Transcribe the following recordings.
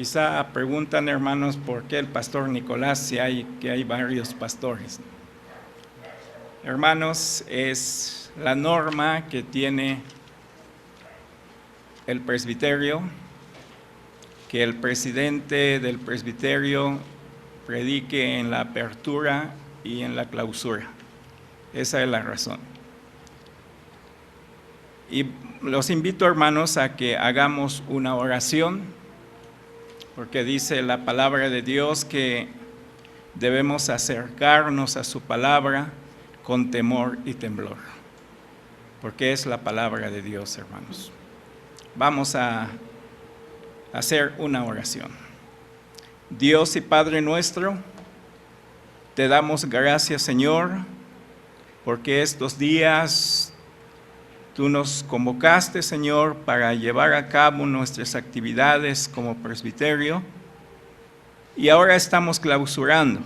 Quizá preguntan, hermanos, por qué el pastor Nicolás, si hay varios pastores. Hermanos, es la norma que tiene el presbiterio, que el presidente del presbiterio predique en la apertura y en la clausura. Esa es la razón. Y los invito, hermanos, a que hagamos una oración, porque dice la palabra de Dios que debemos acercarnos a su palabra con temor y temblor, porque es la palabra de Dios, hermanos. Vamos a hacer una oración. Dios y Padre nuestro, te damos gracias, Señor, porque estos días tú nos convocaste, Señor, para llevar a cabo nuestras actividades como presbiterio, y ahora estamos clausurando.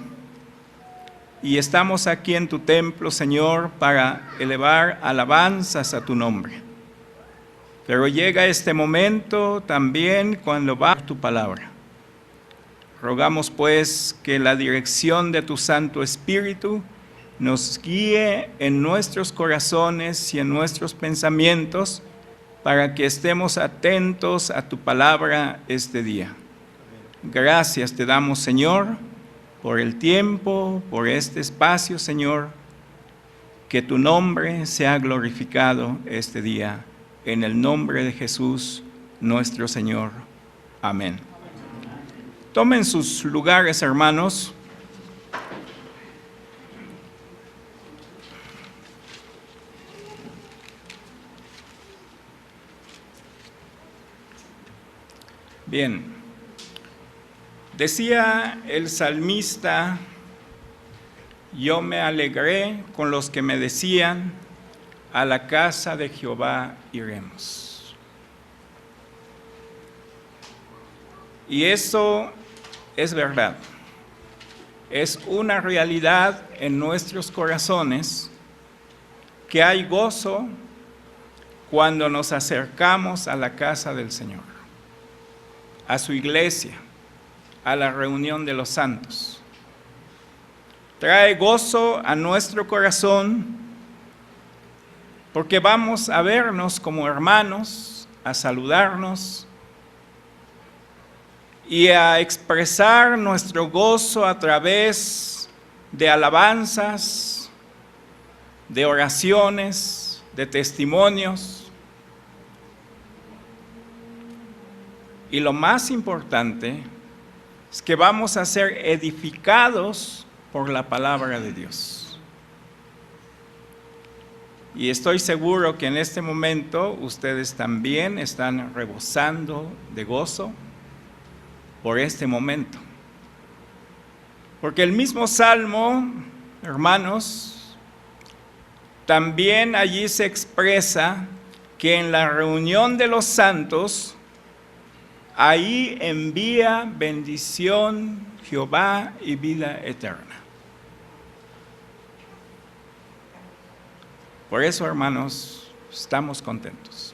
Y estamos aquí en tu templo, Señor, para elevar alabanzas a tu nombre. Pero llega este momento también cuando va tu palabra. Rogamos pues que la dirección de tu Santo Espíritu nos guíe en nuestros corazones y en nuestros pensamientos para que estemos atentos a tu palabra este día. Gracias te damos, Señor, por el tiempo, por este espacio, Señor. Que tu nombre sea glorificado este día. En el nombre de Jesús, nuestro Señor. Amén. Tomen sus lugares, hermanos. Bien. Decía el salmista: yo me alegré con los que me decían, a la casa de Jehová iremos. Y eso es verdad. Es una realidad en nuestros corazones que hay gozo cuando nos acercamos a la casa del Señor, a su iglesia, a la reunión de los santos. Trae gozo a nuestro corazón porque vamos a vernos como hermanos, a saludarnos y a expresar nuestro gozo a través de alabanzas, de oraciones, de testimonios. Y lo más importante es que vamos a ser edificados por la palabra de Dios. Y estoy seguro que en este momento ustedes también están rebosando de gozo por este momento. Porque el mismo Salmo, hermanos, también allí se expresa que en la reunión de los santos, ahí envía bendición Jehová y vida eterna. Por eso, hermanos, estamos contentos,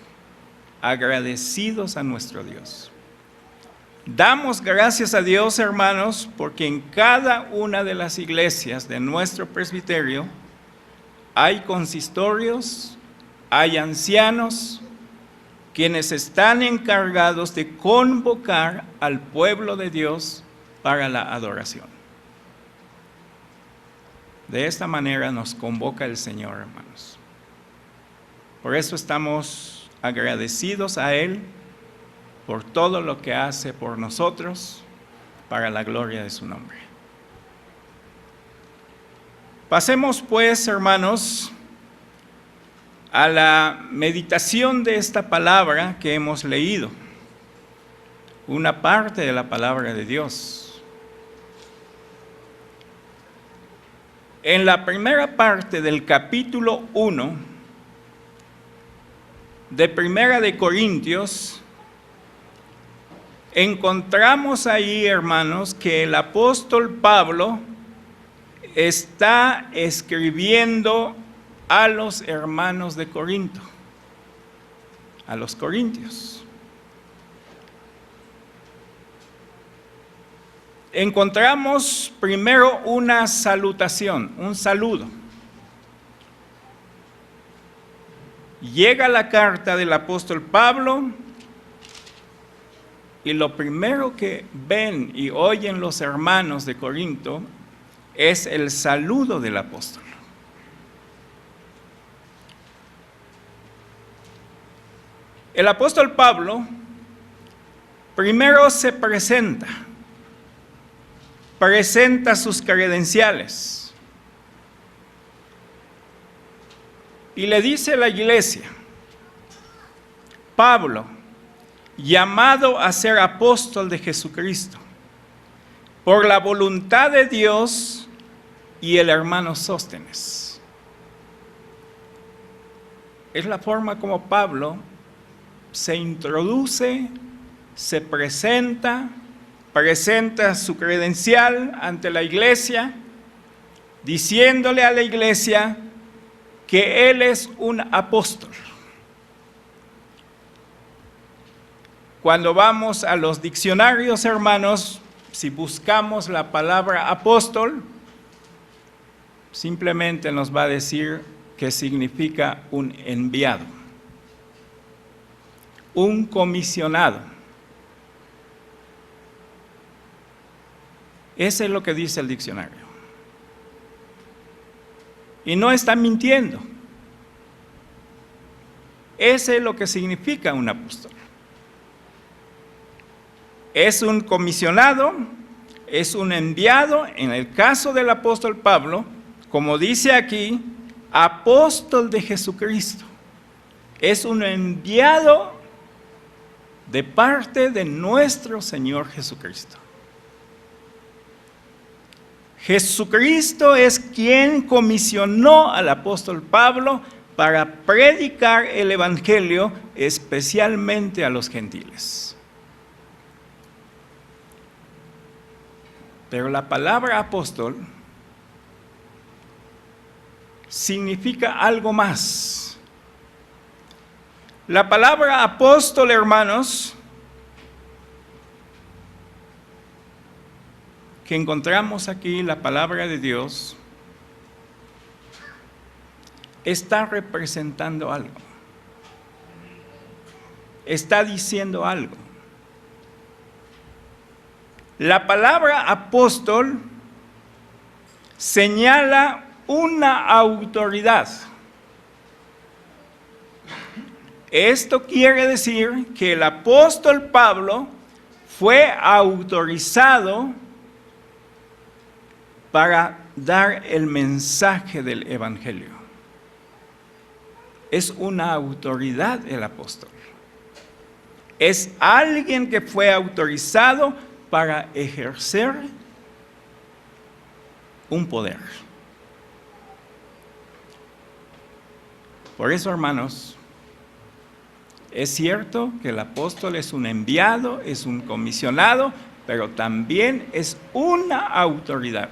agradecidos a nuestro Dios. Damos gracias a Dios, hermanos, porque en cada una de las iglesias de nuestro presbiterio hay consistorios, hay ancianos, quienes están encargados de convocar al pueblo de Dios para la adoración. De esta manera nos convoca el Señor, hermanos. Por eso estamos agradecidos a Él por todo lo que hace por nosotros para la gloria de su nombre. Pasemos pues, hermanos, a la meditación de esta palabra que hemos leído, una parte de la palabra de Dios. En la primera parte del capítulo 1 de Primera de Corintios, encontramos ahí, hermanos, que el apóstol Pablo está escribiendo a los hermanos de Corinto, a los corintios. encontramos primero una salutación, un saludo. Llega la carta del apóstol Pablo y lo primero que ven y oyen los hermanos de Corinto es el saludo del apóstol. El apóstol Pablo primero se presenta sus credenciales y le dice a la iglesia: Pablo, llamado a ser apóstol de Jesucristo, por la voluntad de Dios, y el hermano Sóstenes. Es la forma como Pablo se introduce, se presenta su credencial ante la iglesia, diciéndole a la iglesia que él es un apóstol. Cuando vamos a los diccionarios, hermanos, si buscamos la palabra apóstol, simplemente nos va a decir que significa un enviado, un comisionado. Ese es lo que dice el diccionario. Y no está mintiendo. Ese es lo que significa un apóstol. Es un comisionado, es un enviado. En el caso del apóstol Pablo, como dice aquí, apóstol de Jesucristo. Es un enviado de parte de nuestro Señor Jesucristo. Jesucristo es quien comisionó al apóstol Pablo para predicar el evangelio, especialmente a los gentiles. Pero la palabra apóstol significa algo más. La palabra apóstol, hermanos, que encontramos aquí, la palabra de Dios, está representando algo. Está diciendo algo. La palabra apóstol señala una autoridad. Esto quiere decir que el apóstol Pablo fue autorizado para dar el mensaje del evangelio. Es una autoridad el apóstol. Es alguien que fue autorizado para ejercer un poder. Por eso, hermanos, es cierto que el apóstol es un enviado, es un comisionado, pero también es una autoridad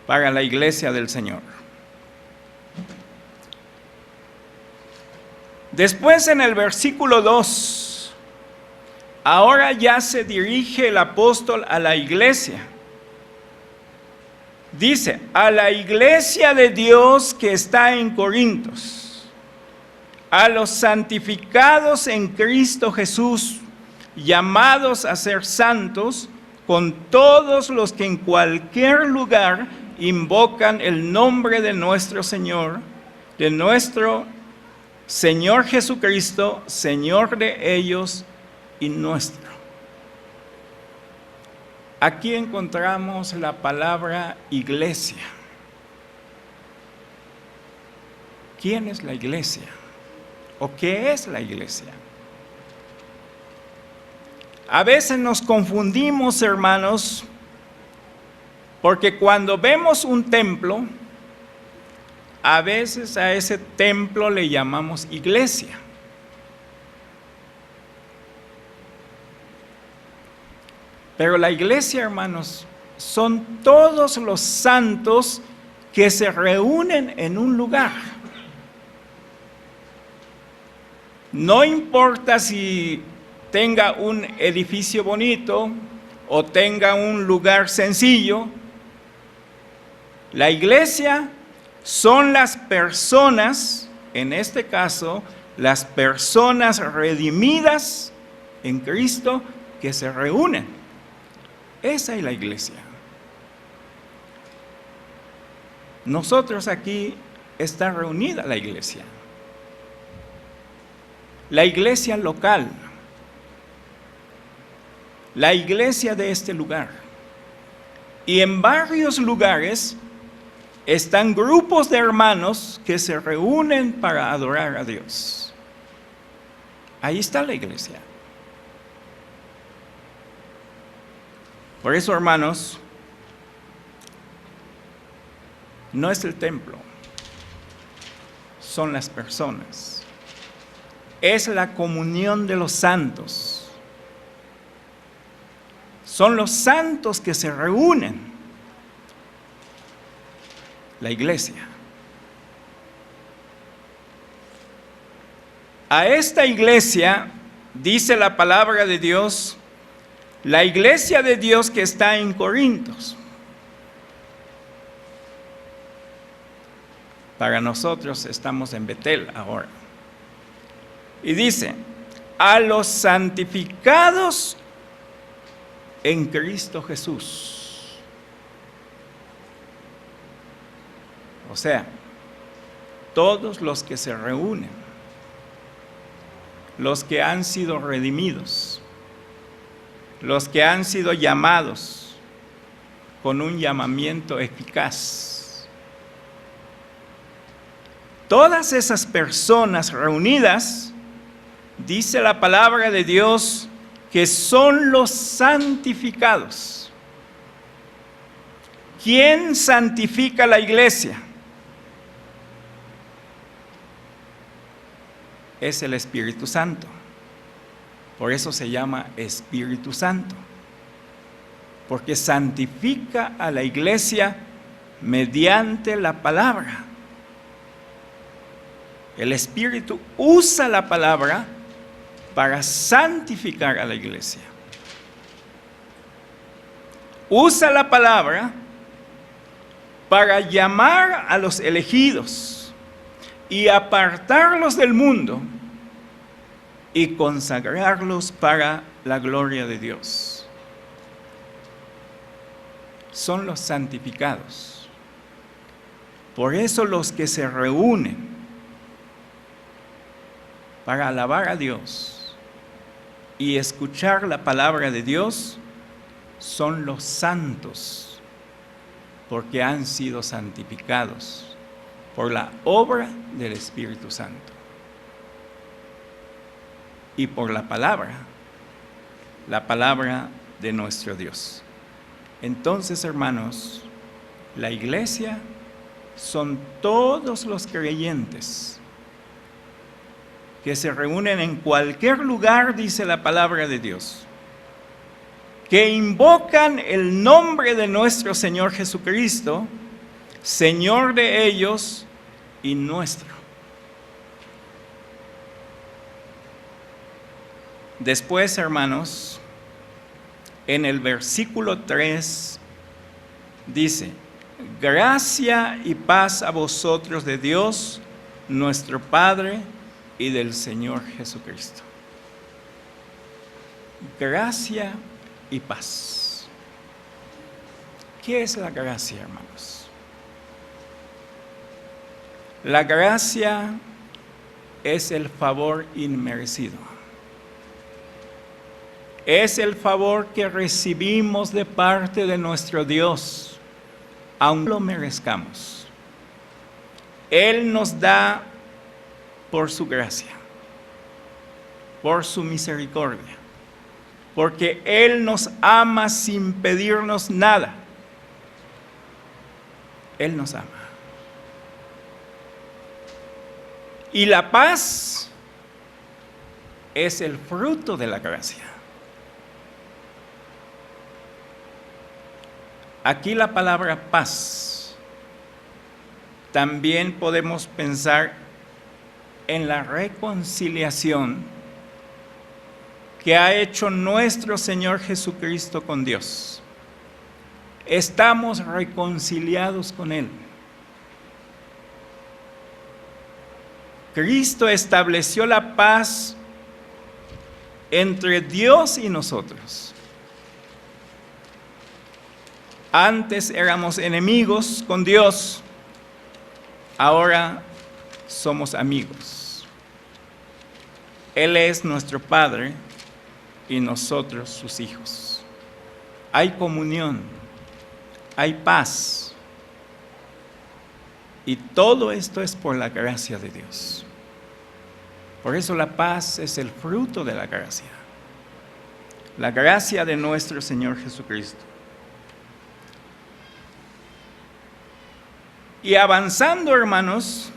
para la iglesia del Señor. Después, en el versículo 2, ahora ya se dirige el apóstol a la iglesia. Dice: a la iglesia de Dios que está en Corintos, a los santificados en Cristo Jesús, llamados a ser santos, con todos los que en cualquier lugar invocan el nombre de nuestro Señor Jesucristo, Señor de ellos y nuestro. Aquí encontramos la palabra iglesia. ¿Quién es la iglesia? ¿O qué es la iglesia? A veces nos confundimos, hermanos, porque cuando vemos un templo, a veces a ese templo le llamamos iglesia. Pero la iglesia, hermanos, son todos los santos que se reúnen en un lugar. No importa si tenga un edificio bonito o tenga un lugar sencillo. La iglesia son las personas, en este caso, las personas redimidas en Cristo que se reúnen. Esa es la iglesia. Nosotros aquí está reunida la iglesia. La iglesia local. La iglesia de este lugar. Y en varios lugares están grupos de hermanos que se reúnen para adorar a Dios. Ahí está la iglesia. Por eso, hermanos, no es el templo, son las personas. Es la comunión de los santos. Son los santos que se reúnen. La iglesia. A esta iglesia, dice la palabra de Dios, la iglesia de Dios que está en Corintios. Para nosotros estamos en Betel ahora. Y dice, a los santificados en Cristo Jesús. O sea, todos los que se reúnen, los que han sido redimidos, los que han sido llamados con un llamamiento eficaz. Todas esas personas reunidas, dice la palabra de Dios, que son los santificados. ¿Quién santifica la iglesia? Es el Espíritu Santo. Por eso se llama Espíritu Santo. Porque santifica a la iglesia mediante la palabra. El Espíritu usa la palabra para santificar a la iglesia. Usa la palabra para llamar a los elegidos y apartarlos del mundo y consagrarlos para la gloria de Dios. Son los santificados. Por eso los que se reúnen para alabar a Dios y escuchar la palabra de Dios son los santos, porque han sido santificados por la obra del Espíritu Santo y por la palabra de nuestro Dios. Entonces, hermanos, la iglesia son todos los creyentes que se reúnen en cualquier lugar, dice la palabra de Dios, que invocan el nombre de nuestro Señor Jesucristo, Señor de ellos y nuestro. Después, hermanos, en el versículo 3 dice, gracia y paz a vosotros de Dios, nuestro Padre, y del Señor Jesucristo. Gracia y paz. ¿Qué es la gracia, hermanos? La gracia es el favor inmerecido. Es el favor que recibimos de parte de nuestro Dios, aunque lo merezcamos. Él nos da por su gracia, por su misericordia, porque Él nos ama sin pedirnos nada. Él nos ama. Y la paz es el fruto de la gracia. Aquí la palabra paz, también podemos pensar en la reconciliación que ha hecho nuestro Señor Jesucristo con Dios. Estamos reconciliados con Él. Cristo estableció la paz entre Dios y nosotros. Antes éramos enemigos con Dios, ahora somos amigos. Él es nuestro Padre y nosotros sus hijos. Hay comunión, hay paz. Y todo esto es por la gracia de Dios. Por eso la paz es el fruto de la gracia. La gracia de nuestro Señor Jesucristo. Y avanzando, hermanos,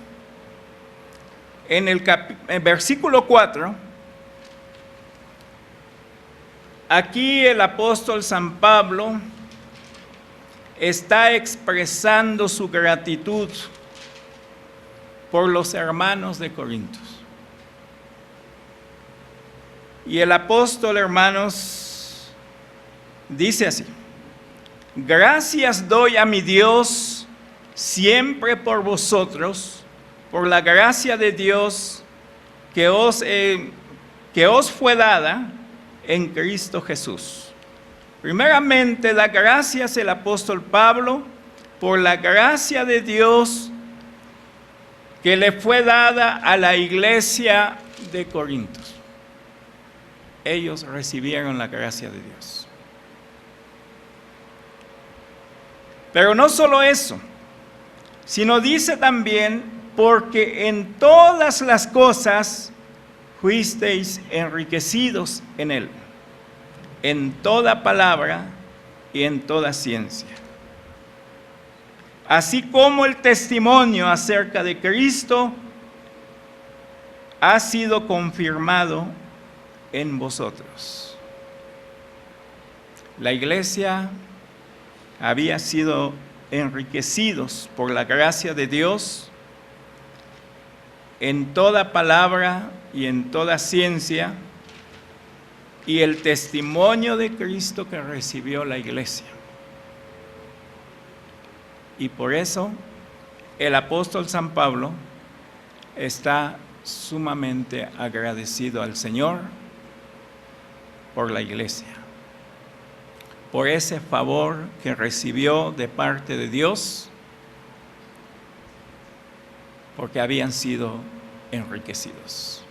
en el versículo 4, aquí el apóstol San Pablo está expresando su gratitud por los hermanos de Corinto. Y el apóstol, hermanos, dice así: gracias doy a mi Dios siempre por vosotros, por la gracia de Dios que os fue dada en Cristo Jesús. Primeramente, la gracia es el apóstol Pablo por la gracia de Dios que le fue dada a la iglesia de Corinto. Ellos recibieron la gracia de Dios. Pero no solo eso, sino dice también, porque en todas las cosas fuisteis enriquecidos en Él, en toda palabra y en toda ciencia. Así como el testimonio acerca de Cristo ha sido confirmado en vosotros. La iglesia había sido enriquecidos por la gracia de Dios en toda palabra y en toda ciencia, y el testimonio de Cristo que recibió la iglesia. Y por eso el apóstol San Pablo está sumamente agradecido al Señor por la iglesia, por ese favor que recibió de parte de Dios, porque habían sido enriquecidos.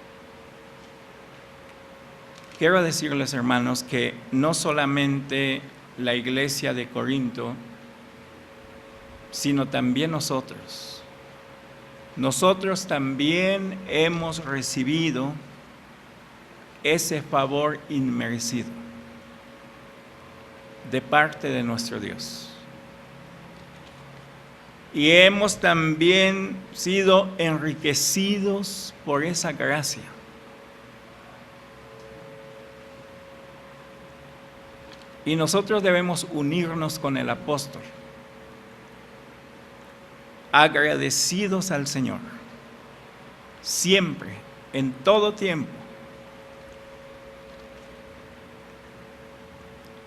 Quiero decirles, hermanos, que no solamente la iglesia de Corinto, sino también nosotros también hemos recibido ese favor inmerecido de parte de nuestro Dios. Y hemos también sido enriquecidos por esa gracia. Y nosotros debemos unirnos con el apóstol, agradecidos al Señor, siempre, en todo tiempo.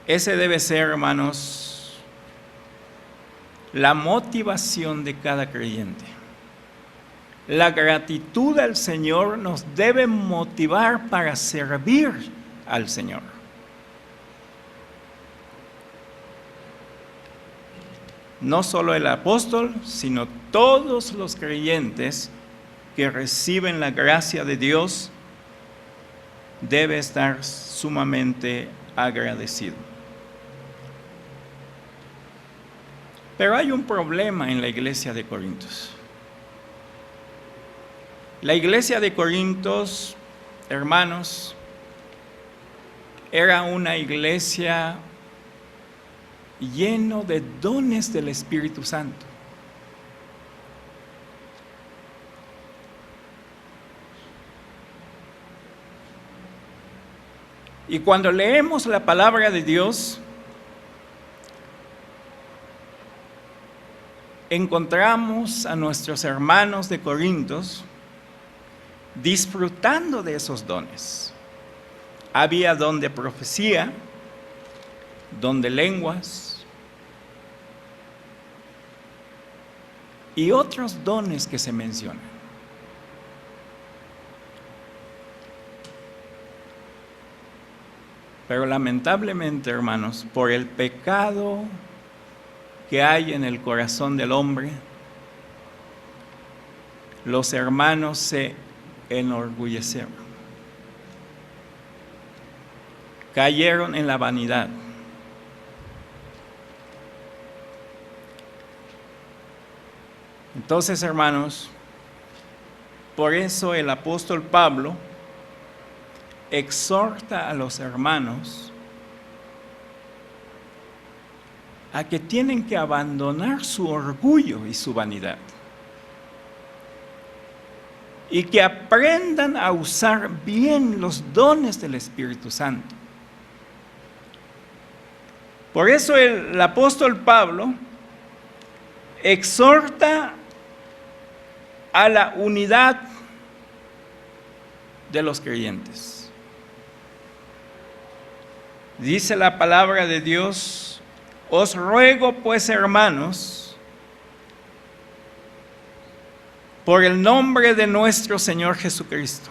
Ese debe ser, hermanos, la motivación de cada creyente. La gratitud al Señor nos debe motivar para servir al Señor. No solo el apóstol, sino todos los creyentes que reciben la gracia de Dios debe estar sumamente agradecido. Pero hay un problema en la iglesia de Corintios. La iglesia de Corintios, hermanos, era una iglesia lleno de dones del Espíritu Santo. Y cuando leemos la palabra de Dios, encontramos a nuestros hermanos de Corintios disfrutando de esos dones. había don de profecía, don de lenguas y otros dones que se mencionan. Pero lamentablemente, hermanos, por el pecado que hay en el corazón del hombre, los hermanos se enorgullecieron. Cayeron en la vanidad. Entonces, hermanos, por eso el apóstol Pablo exhorta a los hermanos a que tienen que abandonar su orgullo y su vanidad y que aprendan a usar bien los dones del Espíritu Santo. Por eso el apóstol Pablo exhorta a la unidad de los creyentes. Dice la palabra de Dios: os ruego pues, hermanos, por el nombre de nuestro Señor Jesucristo,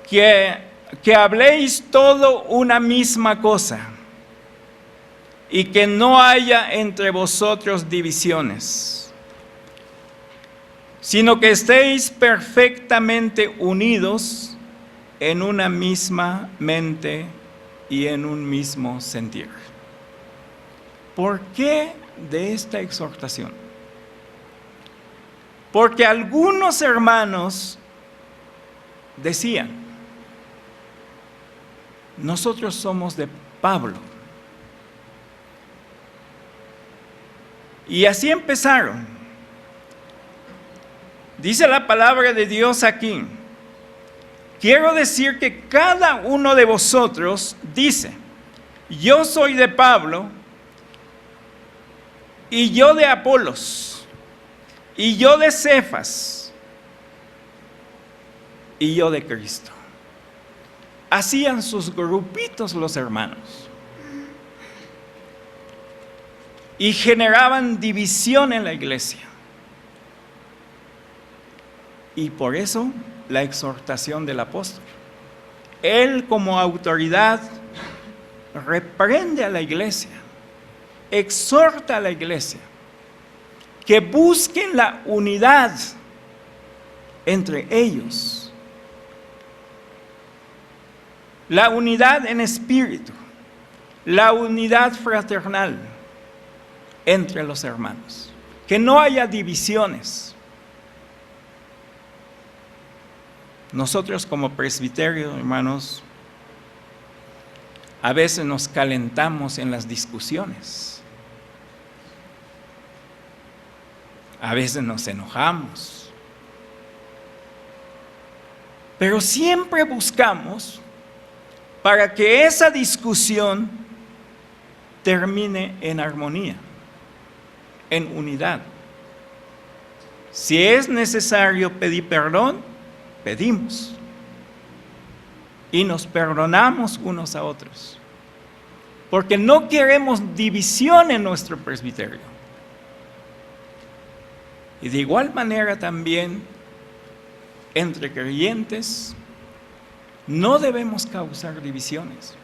que habléis todo una misma cosa, y que no haya entre vosotros divisiones, sino que estéis perfectamente unidos en una misma mente y en un mismo sentir. ¿Por qué de esta exhortación? Porque algunos hermanos decían: nosotros somos de Pablo. Y así empezaron. Dice la palabra de Dios aquí: quiero decir que cada uno de vosotros dice: yo soy de Pablo, y yo de Apolos, y yo de Cefas, y yo de Cristo. Hacían sus grupitos los hermanos y generaban división en la iglesia. Y por eso la exhortación del apóstol. Él, como autoridad, reprende a la iglesia, exhorta a la iglesia que busquen la unidad entre ellos, la unidad en espíritu, la unidad fraternal entre los hermanos, que no haya divisiones. Nosotros como presbiterio, hermanos, a veces nos calentamos en las discusiones, a veces nos enojamos, pero siempre buscamos para que esa discusión termine en armonía, en unidad. Si es necesario pedir perdón, pedimos y nos perdonamos unos a otros, porque no queremos división en nuestro presbiterio. Y de igual manera también entre creyentes no debemos causar divisiones,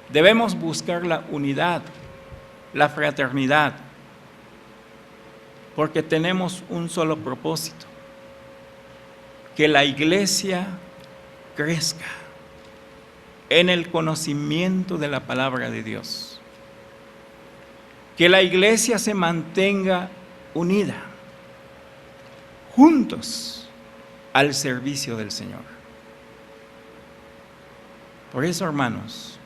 debemos buscar la unidad, la fraternidad, porque tenemos un solo propósito: que la iglesia crezca en el conocimiento de la palabra de Dios, que la iglesia se mantenga unida, juntos al servicio del Señor. Por eso, hermanos,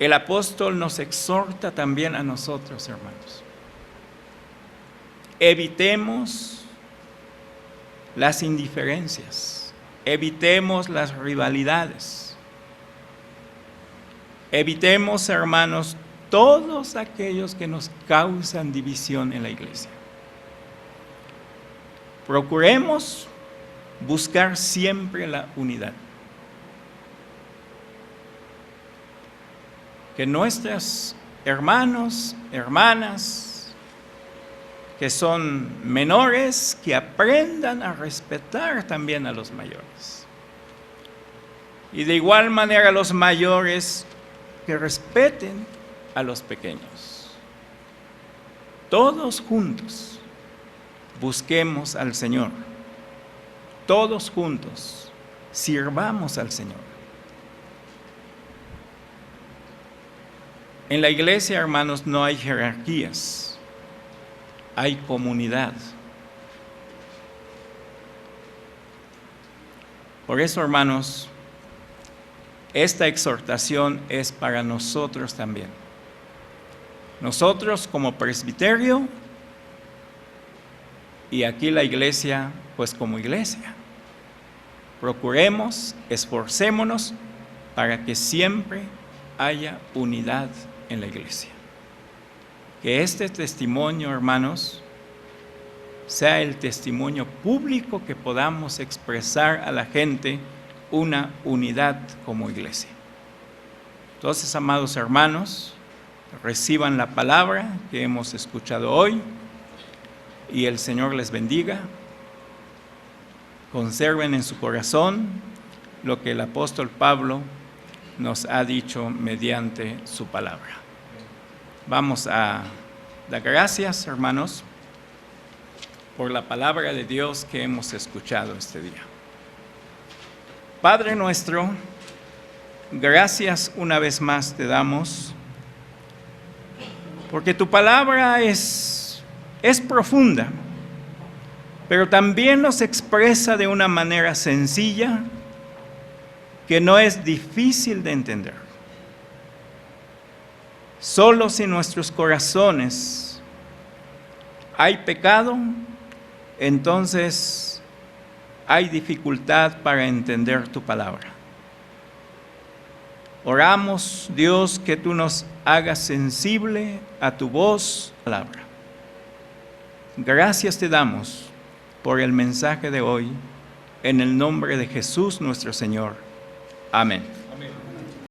el apóstol nos exhorta también a nosotros, hermanos. Evitemos las indiferencias, evitemos las rivalidades, evitemos, hermanos, todos aquellos que nos causan división en la iglesia. procuremos buscar siempre la unidad. Que nuestros hermanos, hermanas, que son menores, que aprendan a respetar también a los mayores. Y de igual manera los mayores que respeten a los pequeños. Todos juntos busquemos al Señor. Todos juntos sirvamos al Señor. En la iglesia, hermanos, no hay jerarquías, hay comunidad. Por eso, hermanos, esta exhortación es para nosotros también. Nosotros como presbiterio y aquí la iglesia, pues como iglesia. Procuremos, esforcémonos para que siempre haya unidad en la iglesia. Que este testimonio, hermanos, sea el testimonio público que podamos expresar a la gente una unidad como iglesia. Entonces, amados hermanos, reciban la palabra que hemos escuchado hoy y el Señor les bendiga. Conserven en su corazón lo que el apóstol Pablo nos ha dicho mediante su palabra. Vamos a dar gracias, hermanos, por la palabra de Dios que hemos escuchado este día. Padre nuestro, gracias una vez más te damos, porque tu palabra es profunda, pero también nos expresa de una manera sencilla que no es difícil de entender. Solo si en nuestros corazones hay pecado, entonces hay dificultad para entender tu palabra. Oramos, Dios, que tú nos hagas sensible a tu voz, palabra. Gracias te damos por el mensaje de hoy, en el nombre de Jesús nuestro Señor. Amén.